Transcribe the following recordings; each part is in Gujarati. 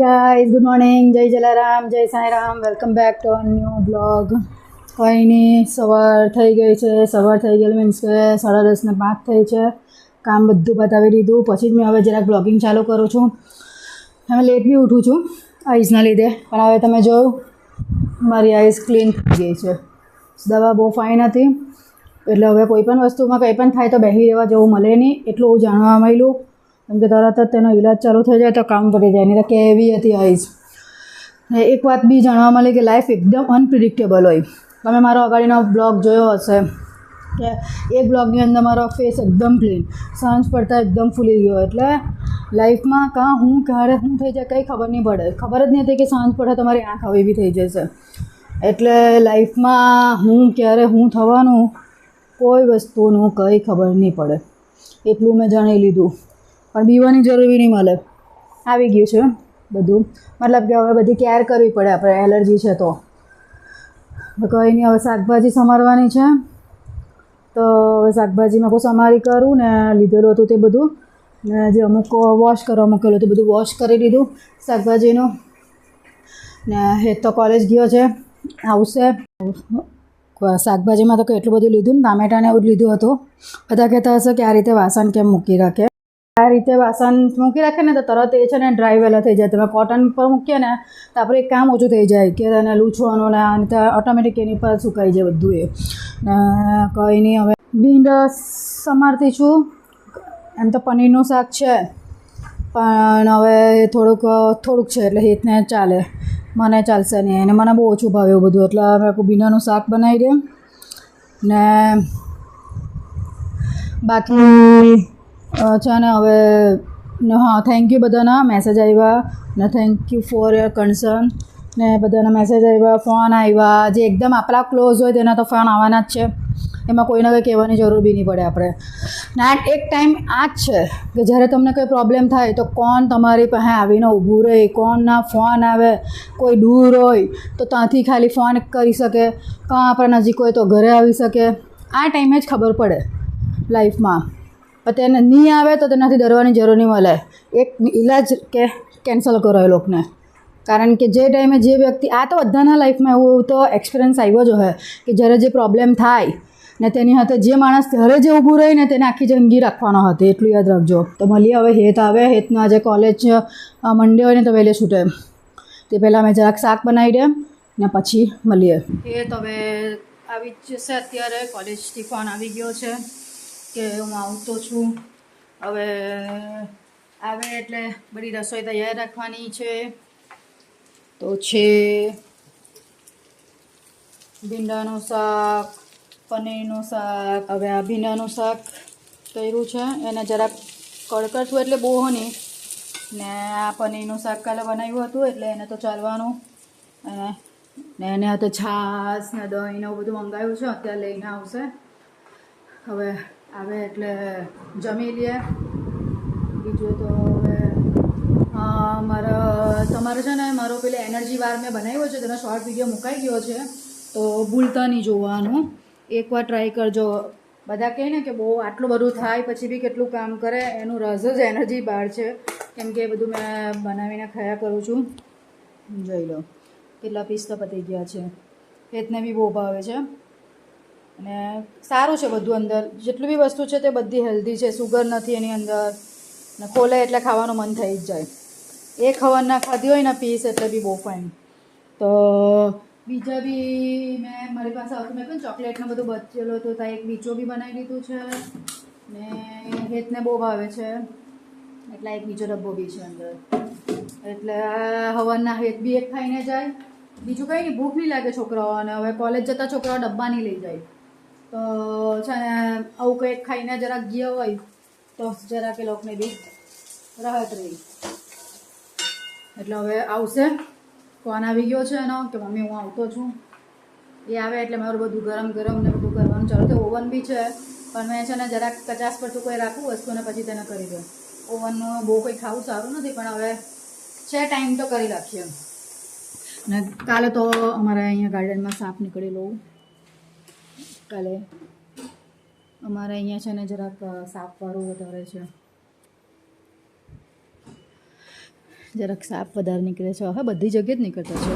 ગાઈઝ ગુડ મોર્નિંગ, જય જલારામ, જય Sairam. Welcome back to a new blog. કંઈ નહીં, સવાર થઈ ગઈ છે. સવાર થઈ ગયેલી મીન્સ કે 10:30 થઈ છે. કામ બધું બતાવી દીધું પછી જ મેં હવે જરાક બ્લોગિંગ ચાલુ કરું છું. હવે લેટ બી ઉઠું છું આઈઝના લીધે, પણ હવે તમે જોયું મારી આઈઝ ક્લીન થઈ ગઈ છે. દવા બહુ ફાઇન હતી એટલે હવે કોઈ પણ વસ્તુમાં કંઈ પણ થાય તો બેસી રહેવા જેવું મળે નહીં, એટલું જાણવા મળ્યું. કેમ કે તરત જ તેનો ઈલાજ ચાલુ થઈ જાય તો કામ પડી જાય. નહીં તો કેવી હતી આઈઝ. એક વાત બી જાણવા મળી કે લાઈફ એકદમ અનપ્રિડિક્ટેબલ હોય. તમે મારો અગાડીનો બ્લોગ જોયો હશે કે એક બ્લોગની અંદર મારો ફેસ એકદમ ક્લીન, સાંજ પડતા એકદમ ફૂલી ગયો. એટલે લાઈફમાં હું ક્યારે શું થઈ જાય કંઈ ખબર નહીં પડે. ખબર જ નહીં હતી કે સાંજ પડે તમારી આંખ આવી બી થઈ જશે. એટલે લાઈફમાં ક્યારે થવાનું કોઈ વસ્તુનું કંઈ ખબર નહીં પડે. એટલું મેં જાણી લીધું. પણ બીવાની જરૂર બી નહીં મળે. આવી ગયું છે બધું. મતલબ કે હવે બધી કેર કરવી પડે આપણે. એલર્જી છે તો કંઈ નહીં. હવે શાકભાજી સમારવાની છે તો હવે શાકભાજીમાં કોઈ સમારી કરું ને લીધેલું હતું તે બધું ને જે અમુક વોશ કરવા મૂકેલું હતું બધું વોશ કરી દીધું શાકભાજીનું. ને હેત તો કોલેજ ગયો છે, આવશે. શાકભાજીમાં તો એટલું બધું લીધું ને ટામેટાને એવું જ લીધું હતું. બધા કહેતા હશે કે આ રીતે વાસણ કેમ મૂકી રાખે. આ રીતે વાસણ મૂકી રાખે ને તો તરત એ છે ને ડ્રાય વહેલા થઈ જાય. તમે કોટન પર મૂકીએ ને તો આપણે એક કામ ઓછું થઈ જાય કે એને લૂછવાનું ને અને ઓટોમેટિક એની પર સુકાઈ જાય બધું. એ કંઈ નહીં. હવે ભીંડા સમારતી છું. એમ તો પનીરનું શાક છે પણ હવે થોડુંક છે એટલે હેતને ચાલે, મને ચાલશે નહીં. એને મને બહુ ઓછું ભાવે એવું બધું. એટલે મેં ભીંડાનું શાક બનાવી દે ને બાકી છે ને હવે હા થેન્ક યુ બધાના મેસેજ આવ્યા ને thank you for your concern ને બધાના મેસેજ આવ્યા, ફોન આવ્યા. જે એકદમ આપણા ક્લોઝ હોય તેના તો ફોન આવવાના જ છે. એમાં કોઈને કંઈ કહેવાની જરૂર બી નહીં પડે આપણે. ના એક ટાઈમ આ જ છે કે જ્યારે તમને કંઈ પ્રોબ્લેમ થાય તો કોણ તમારી પાસે આવીને ઊભું રહે, કોણના ફોન આવે. કોઈ દૂર હોય તો ત્યાંથી ખાલી ફોન કરી શકે, કાં આપણે નજીક હોય તો ઘરે આવી શકે. આ ટાઈમે જ ખબર પડે લાઈફમાં. પણ તેને નહીં આવે તો તેનાથી ડરવાની જરૂર નહીં મળે. એક ઈલાજ કેન્સલ કરો એ લોકોને. કારણ કે જે ટાઈમે જે વ્યક્તિ, આ તો બધાના લાઈફમાં એવું તો એક્સપિરિયન્સ આવ્યો જ હોય કે જ્યારે જે પ્રોબ્લેમ થાય ને તેની સાથે જે માણસ ઘરે જે ઊભું રહી ને તેને આખી જિંદગી રાખવાનો હતો. એટલું યાદ રાખજો. તો મળીએ હવે. હેત આવે. હેતનું આજે કોલેજ મંડે હોય ને તો વહેલે છૂટે. તે પહેલાં મેં જરાક શાક બનાવી દે ને પછી મળીએ. હેત હવે આવી જ જશે. અત્યારે કોલેજથી ફોન આવી ગયો છે કે હું આવતો છું. હવે આવે એટલે બધી રસોઈ તૈયાર રાખવાની છે. તો છે ભીંડાનું શાક, પનીરનું શાક. હવે આ ભીંડાનું શાક કર્યું છે એને જરાક કડકડતું એટલે બહુ નહીં. ને આ પનીરનું શાક કાલે બનાવ્યું હતું એટલે એને તો ચાલવાનું. ને એને તો છાશ ને દહીં ને એવું બધું મંગાવ્યું છે. અત્યારે લઈને આવશે. હવે આવે એટલે જમી લઈએ. બીજું તો હવે તમારે છે ને મારો પેલે એનર્જી બાર મેં બનાવ્યો છે તેનો શોર્ટ વિડીયો મુકાઈ ગયો છે તો ભૂલતા નહીં જોવાનું. એકવાર ટ્રાય કરજો. બધા કહે ને કે બહુ આટલું બધું થાય પછી બી કેટલું કામ કરે, એનું રસ જ એનર્જી બાર છે. કેમ કે એ બધું મેં બનાવીને ખાયા કરું છું. જોઈ લો કેટલા પીસ તો પતી ગયા છે. હેતને બી બહુ ભાવે છે અને સારું છે બધું. અંદર જેટલી બી વસ્તુ છે તે બધી હેલ્ધી છે. સુગર નથી એની અંદર ને ખોલે એટલે ખાવાનું મન થઈ જ જાય. એક ખવાના ખાધી હોય ને પીસ એટલે બી બહુ ફાઇન. તો બીજા બી મેં મારી પાસે આવતું મેં પણ ચોકલેટને બધું બચેલું હતું ત્યાં એક બીચો બી બનાવી દીધું છે ને હેતને બહુ ભાવે છે એટલે એક બીજો ડબ્બો બી છે અંદર. એટલે હવાના હેત બી એક ખાઈને જાય. બીજું કંઈ નહીં, ભૂખ નહીં લાગે છોકરાઓને. હવે કોલેજ જતા છોકરાઓ ડબ્બા નહીં લઈ જાય તો છે ને આવું કંઈક ખાઈને જરાક ગયા હોય તો જરાક એ લોકોને બી રાહત રહી. એટલે હવે આવશે. ફોન આવી ગયો છે એનો કે મમ્મી હું આવતો છું. એ આવે એટલે મારું બધું ગરમ ને બધું કરવાનું ચાલુ થયું. ઓવન બી છે પણ મેં છે ને જરાક 50% કોઈ રાખું વસ્તુને પછી તેને કરી દઉં. ઓવનનું બહુ કંઈ ખાવું સારું નથી પણ હવે છે ટાઈમ તો કરી રાખીએ. ને કાલે તો અમારા અહીંયા ગાર્ડનમાં સાપ નીકળેલો. કાલે અમારે અહીંયા છે ને જરાક સાપવાળું વધારે છે. જરાક સાપ વધારે નીકળે છે. હવે બધી જગ્યાએ જ નીકળતા છે,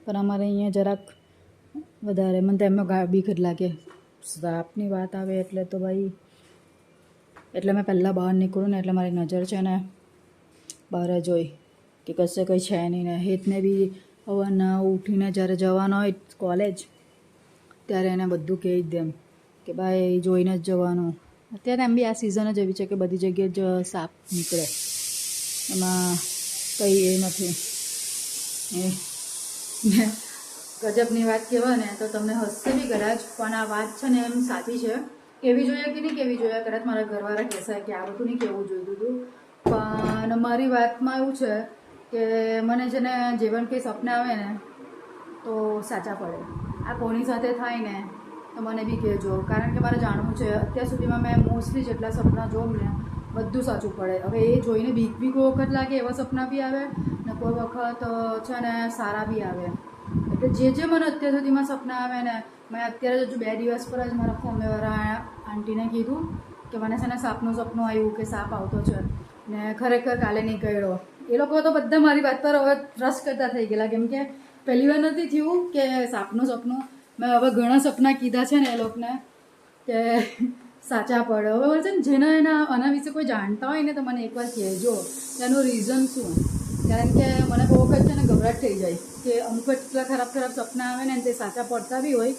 પણ અમારે અહીંયા જરાક વધારે. મને તો એમનો બીક જ લાગે. સાપની વાત આવે એટલે તો ભાઈ, એટલે મેં પહેલાં બહાર નીકળું ને એટલે મારી નજર છે ને બહાર જ હોય કે કશે કંઈ છે નહીં. ને હેતને બી સવારના ઉઠીને જ્યારે જવાનો હોય કોલેજ, ત્યારે એને બધું કહી જ દેમ કે ભાઈ જોઈને જ જવાનું. અત્યારે એમ બી આ સિઝન જ એવી છે કે બધી જગ્યાએ જ સાપ નીકળે, એમાં કંઈ એ નથી. ગજબની વાત કહેવાય ને તો તમને હસશે બી કદાચ, પણ આ વાત છે ને એમ સાચી છે. કેવી જોઈએ કે નહીં કેવી જોઈએ, કદાચ મારા ઘરવાળા કહેશે કે આ બધું નહીં કહેવું જોઈતું હતું, પણ મારી વાતમાં એવું છે કે મને છે ને જીવન કંઈ સપના આવે ને તો સાચા પડે. આ કોની સાથે થાય ને તો મને બી કહેજો, કારણ કે મારે જાણવું છે. અત્યાર સુધીમાં મેં મોસ્ટલી જેટલા સપના જોઉં ને બધું સાચું પડે. હવે એ જોઈને બીક બી કોઈ વખત લાગે, એવા સપના બી આવે ને કોઈ વખત છે ને સારા બી આવે. એટલે જે મને અત્યાર સુધીમાં સપના આવે ને, મેં અત્યારે જ હજુ 2 દિવસ પર જ મારા ફોમેવાળા આંટીને કીધું કે મને છે ને સાપનું સપનું આવ્યું કે સાપ આવતો છે, ને ખરેખર કાલે નીકળ્યો. એ લોકો તો બધા મારી વાત પર હવે ટ્રસ્ટ કરતા થઈ ગયેલા, કેમ કે પહેલી વાર નથી થયું કે સાપનું સપનું. મેં હવે ઘણા સપના કીધા છે ને એ લોકોને કે સાચા પડે. હવે બોલ છે ને જેના આના વિશે કોઈ જાણતા હોય ને તો મને એકવાર કહેજો એનું રીઝન શું. કારણ કે મને બહુ વખત છે ને ગભરાટ થઈ જાય કે અમુક એટલા ખરાબ સપના આવે ને તે સાચા પડતા બી હોય.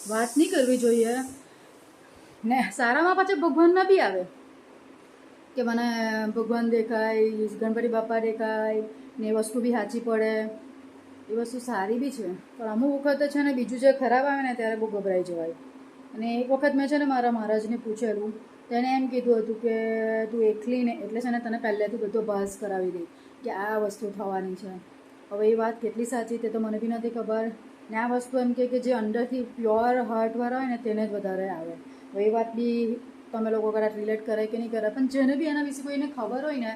વાત નહીં કરવી જોઈએ. ને સારામાં પાછા ભગવાનના બી આવે કે મને ભગવાન દેખાય, ગણપતિ બાપા દેખાય ને એ વસ્તુ બી સાચી પડે. એ વસ્તુ સારી બી છે, પણ અમુક વખત છે ને બીજું જે ખરાબ આવે ને ત્યારે બહુ ગભરાઈ જવાય. અને એક વખત મેં છે ને મારા મહારાજને પૂછેલું, તેણે એમ કીધું હતું કે તું એકલી ને એટલે છે ને તને પહેલેથી બધો અભ્યાસ કરાવી દે કે આ વસ્તુ થવાની છે. હવે એ વાત કેટલી સાચી તે તો મને બી નથી ખબર. ને આ વસ્તુ એમ કે જે અંદરથી પ્યોર હાર્ટવાળા હોય ને તેને જ વધારે આવે. હવે એ વાત બી તમે લોકો કદાચ રિલેટ કરે કે નહીં કરે, પણ જેને બી એના વિશે કોઈને ખબર હોય ને,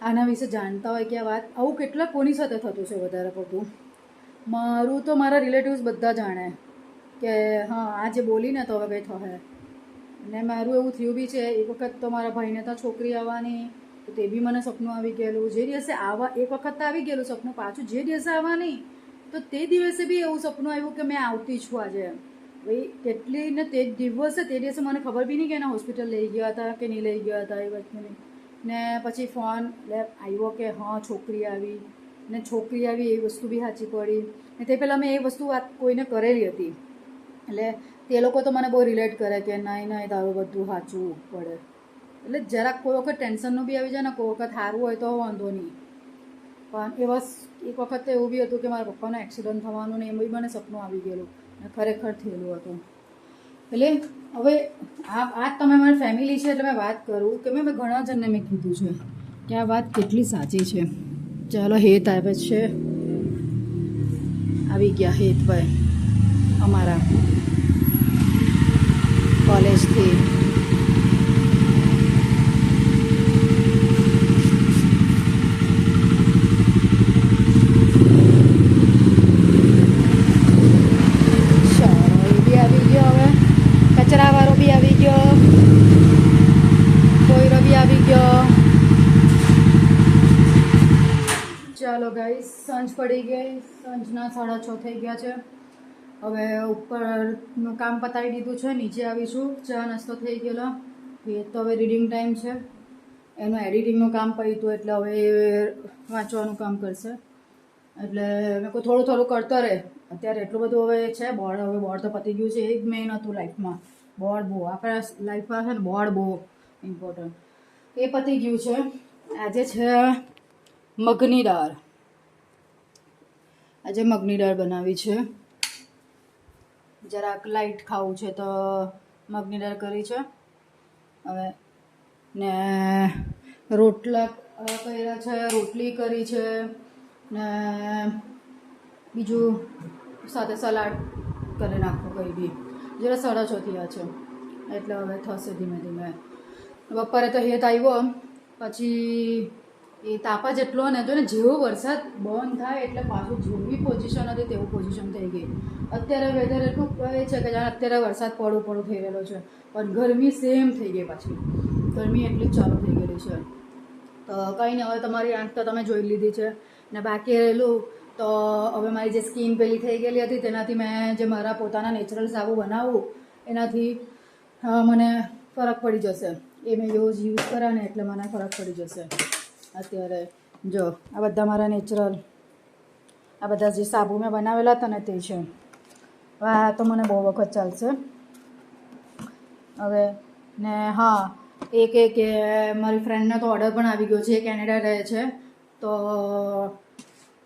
આના વિશે જાણતા હોય કે આ વાત આવું કેટલા કોની સાથે થતું છે વધારે પડતું. મારું તો મારા રિલેટિવ્સ બધા જાણે કે હા આ જે બોલી ને તો હવે કંઈ થશે. ને મારું એવું થયું બી છે. એક વખત તો મારા ભાઈને તો છોકરી આવવાની, તો તે બી મને સપનું આવી ગયેલું. જે દિવસે એક વખત તો આવી ગયેલું સપનું, પાછું જે દિવસે આવવાની તો તે દિવસે બી એવું સપનું આવ્યું કે મેં આવતી છું આજે. ભાઈ કેટલી ને તે દિવસે મને ખબર બી નહીં કે એને હોસ્પિટલ લઈ ગયા હતા કે નહીં લઈ ગયા હતા એ વસ્તુની. ને પછી ફોન આવ્યો કે હા છોકરી આવી, ને છોકરી આવી એ વસ્તુ બી સાચી પડી. ને તે પહેલાં મેં એ વસ્તુ વાત કોઈને કરેલી હતી, એટલે તે લોકો તો મને બહુ રિલેટ કરે કે નહીં તારું બધું સાચું પડે. એટલે જરાક કોઈ વખત ટેન્શનનું બી આવી જાય ને, કોઈ વખત સારું હોય તો વાંધો નહીં. પણ એક વખત તો એવું બી હતું કે મારા પપ્પાનો એક્સિડન્ટ થવાનું ને એમ બી મને સપનું આવી ગયેલું ને ખરેખર થયેલું હતું. એટલે હવે આ તમે મારી ફેમિલી છે એટલે મેં વાત કરું કે મેં ઘણા જણને મેં કીધું છે કે આ વાત કેટલી સાચી છે. ચાલો હેત આવે છે, આવી ગયા હેતભાઈ અમારા કોલેજથી. કચરાવાળો બી આવી ગયો, કોયરો બી આવી ગયો. ચાલો ગાઈસ, સાંજ પડી ગઈ, સાંજના 6:30 થઈ ગયા છે. હવે ઉપરનું કામ પતાવી દીધું છે, નીચે આવીશું. ચા નાસ્તો થઈ ગયેલો. એ તો હવે રીડિંગ ટાઈમ છે, એનું એડિટિંગનું કામ પડ્યું એટલે હવે વાંચવાનું કામ કરશે. એટલે મેં કોઈ થોડું કરતો રહે. અત્યારે એટલું બધું હવે છે બોર્ડ, હવે બોર્ડ તો પતી ગયું છે. એ જ મેઇન હતું લાઈફમાં. બોર્ડ બહુ આપણા લાઈફમાં છે ને, બોર્ડ બહુ ઇમ્પોર્ટન્ટ. એ પતી ગયું છે. આજે છે મગની દાળ. આજે મગની દાળ બનાવી છે. જરાક લાઈટ ખાવું છે તો મગની દાળ કરી છે. હવે ને રોટલા કર્યા છે, રોટલી કરી છે ને બીજું સાથે સલાડ કરી નાખવું કંઈ બી. જરા 6:30 થયા છે એટલે હવે થશે ધીમે ધીમે. બપોરે તો હેત આવ્યો, પછી એ તાપા જેટલો ને જો ને જેવો વરસાદ બંધ થાય એટલે પાછું જેવી પોઝિશન હતી તેવું પોઝિશન થઈ ગઈ. અત્યારે વેધર એટલું એ છે કે જાણે અત્યારે વરસાદ પડું થઈ રહેલો છે, પણ ગરમી સેમ થઈ ગઈ. પાછી ગરમી એટલી જ ચાલુ થઈ ગયેલી છે. તો કંઈ નહીં, હવે તમારી આંખ તો તમે જોઈ લીધી છે ને બાકી રહેલું તો હવે મારી જે સ્કિન પેલી થઈ ગયેલી હતી તેનાથી મેં જે મારા પોતાના નેચરલ સાબુ બનાવું એનાથી મને ફરક પડી જશે. એ મેં યુઝ કર્યા ને એટલે મને ફરક પડી જશે. અત્યારે જો આ બધા મારા નેચરલ આ બધા જે સાબુ મેં બનાવેલા હતા ને તે છે. આ તો મને બહુ વખત ચાલશે હવે. ને હા, કે મારી ફ્રેન્ડને તો ઓર્ડર પણ આવી ગયો છે, એ કેનેડા રહે છે, તો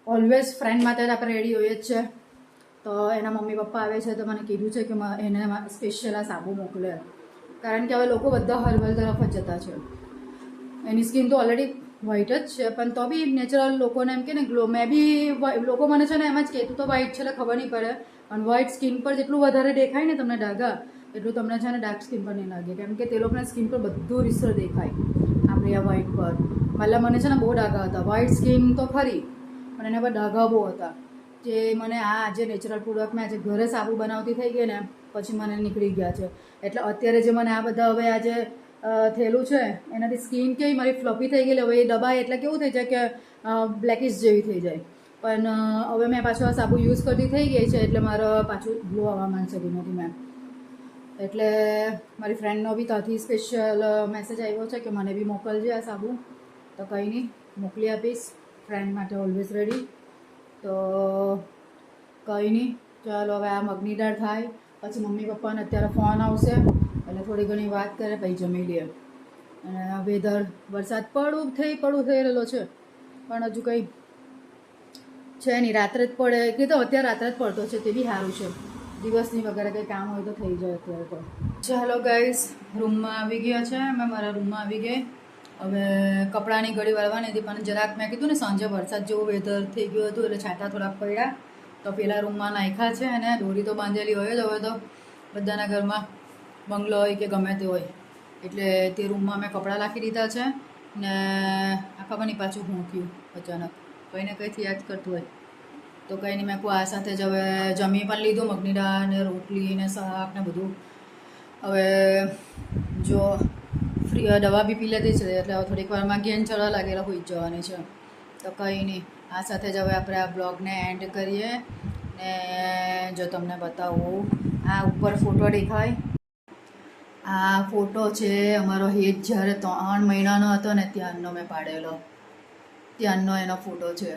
ઓલવેઝ ફ્રેન્ડ માટે આપણે રેડી હોઈએ જ છે. તો એના મમ્મી પપ્પા આવે છે તો મને કીધું છે કે એને સ્પેશિયલ આ સાબુ મોકલે, કારણ કે હવે લોકો બધા હર્બલ તરફ જ જતા છે. એની સ્કિન તો ઓલરેડી વ્હાઇટ જ છે, પણ તો બી નેચરલ લોકોને એમ કે ને ગ્લો, મેં બી લોકો મને છે ને એમ જ કહે તું તો વ્હાઇટ છે એટલે ખબર નહીં પડે, પણ વ્હાઇટ સ્કિન પર જેટલું વધારે દેખાય ને તમને ડાઘા, એટલું તમને છે ને ડાર્ક સ્કિન પર નહીં લાગે, કેમ કે તે લોકોના સ્કિન પર બધું રીસર દેખાય આપણે આ વ્હાઇટ પર. મતલબ મને છે ને બહુ ડાઘા હતા. વ્હાઇટ સ્કિન તો ખરી પણ એના પર ડાઘા બહુ હતા, જે મને આ જે નેચરલ પ્રોડક્ટ મેં આજે ઘરે સાબુ બનાવતી થઈ ગઈ ને પછી મને નીકળી ગયા છે. એટલે અત્યારે જે મને આ બધા હવે આ જે થયેલું છે એનાથી સ્કિન કેવી મારી ફ્લફી થઈ ગયેલી, હવે એ દબાય એટલે કેવું થઈ જાય કે બ્લેકિશ જેવી થઈ જાય. પણ હવે મેં પાછું આ સાબુ યુઝ કરતી થઈ ગઈ છે એટલે મારે પાછું ગ્લો આવવા માંડશે ધીમે ધીમે. એટલે મારી ફ્રેન્ડનો બી ત્યાંથી સ્પેશિયલ મેસેજ આવ્યો છે કે મને બી મોકલજે આ સાબુ, તો કંઈ નહીં મોકલી આપીશ. ફ્રેન્ડ માટે ઓલવેઝ રેડી. તો કંઈ નહીં, ચાલો હવે આ મગની દાળ થાય, પછી મમ્મી પપ્પાને અત્યારે ફોન આવશે એટલે થોડી ઘણી વાત કરે પછી જમી લઈએ. અને વેધર વરસાદ પડું થઈ રહેલો છે, પણ હજુ કંઈ છે નહીં. રાત્રે જ પડે કે તો અત્યારે રાત્રે જ પડતો છે, તે બી સારું છે. દિવસની વગેરે કંઈ કામ હોય તો થઈ જાય અત્યારે તો. ચાલો ગાઈસ, રૂમમાં આવી ગયા છે, મેં મારા રૂમમાં આવી ગઈ. હવે કપડાની ઘડી વાળવાની હતી, પણ જરાક મેં કીધું ને સાંજે વરસાદ જેવું વેધર થઈ ગયું હતું એટલે છાંટા થોડાક પડ્યા તો પેલા રૂમમાં નાખ્યા છે. અને દોરી તો બાંધેલી હોય જ હવે તો બધાના ઘરમાં, બંગલો હોય કે ગમે તે હોય, એટલે તે રૂમમાં મેં કપડાં રાખી દીધા છે. ને આ ખબર નહીં પાછું હું થયું અચાનક કંઈ ને કંઈથી યાદ કરતું હોય તો કંઈ નહીં. મેં કહું આ સાથે જ હવે જમી પણ લીધું, મગની દાળ ને રોટલી ને શાક ને બધું. હવે જો દવા બી પી લીધી છે એટલે હવે થોડીક વારમાં ઘેન ચડવા લાગેલા હોઈ જવાની છે. તો કંઈ નહીં, આ સાથે જ હવે આપણે આ બ્લોગને એન્ડ કરીએ. ને જો તમને બતાવું, આ ઉપર ફોટો દેખાય, આ ફોટો છે અમારો હેત જ્યારે 3 મહિનાનો હતો ને ત્યારનો મેં પાડેલો, ત્યારનો એનો ફોટો છે.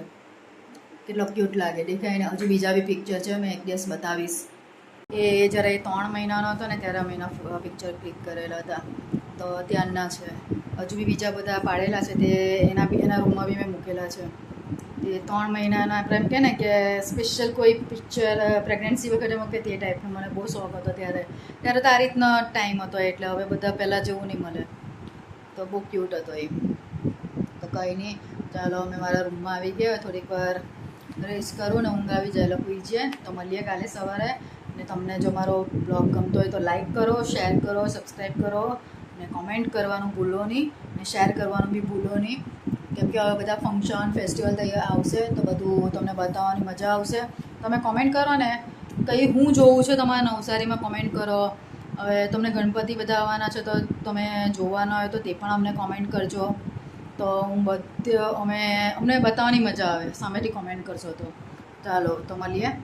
કેટલો ક્યુટ લાગે, દેખાય ને. હજુ બીજા બી પિક્ચર છે, મેં એક દિવસ બતાવીશ. એ જ્યારે 3 મહિનાનો હતો ને ત્યારે અમે એના પિક્ચર ક્લિક કરેલા હતા, તો ત્યારના છે. હજુ બી બીજા બધા પાડેલા છે, તે એના રૂમમાં બી મેં મૂકેલા છે. તે 3 મહિનાના આપણે એમ કહે ને કે સ્પેશિયલ કોઈ પિક્ચર પ્રેગ્નન્સી વખતે મૂકે તે ટાઈપનો મને બહુ શોખ હતો. ત્યારે તો આ રીતનો ટાઈમ હતો, એટલે હવે બધા પહેલાં જેવું નહીં મળે, તો બહુ ક્યુટ હતો એ. તો કંઈ નહીં, ચાલો અમે મારા રૂમમાં આવી ગયા, થોડીક વાર રેસ્ટ કરું ને ઊંઘ આવી જાય એટલે હોઈ જાય. તો મળીએ કાલે સવારે. ને તમને જો મારો બ્લોગ ગમતો હોય તો લાઈક કરો, શેર કરો, સબસ્ક્રાઈબ કરો ને કોમેન્ટ કરવાનું ભૂલો નહીં, ને શેર કરવાનું બી ભૂલો નહીં, કેમ કે હવે બધા ફંક્શન ફેસ્ટિવલ તૈયાર આવશે તો બધું તમને બતાવવાની મજા આવશે. તમે કોમેન્ટ કરો ને કંઈ હું જોઉં છે તમારા નવસારીમાં, કોમેન્ટ કરો. હવે તમને ગણપતિ બધા આવવાના છે તો તમે જોવાના હોય તો તે પણ અમને કોમેન્ટ કરજો, તો અમને બતાવવાની મજા આવે સામેથી કોમેન્ટ કરશો તો. ચાલો તો મળીએ.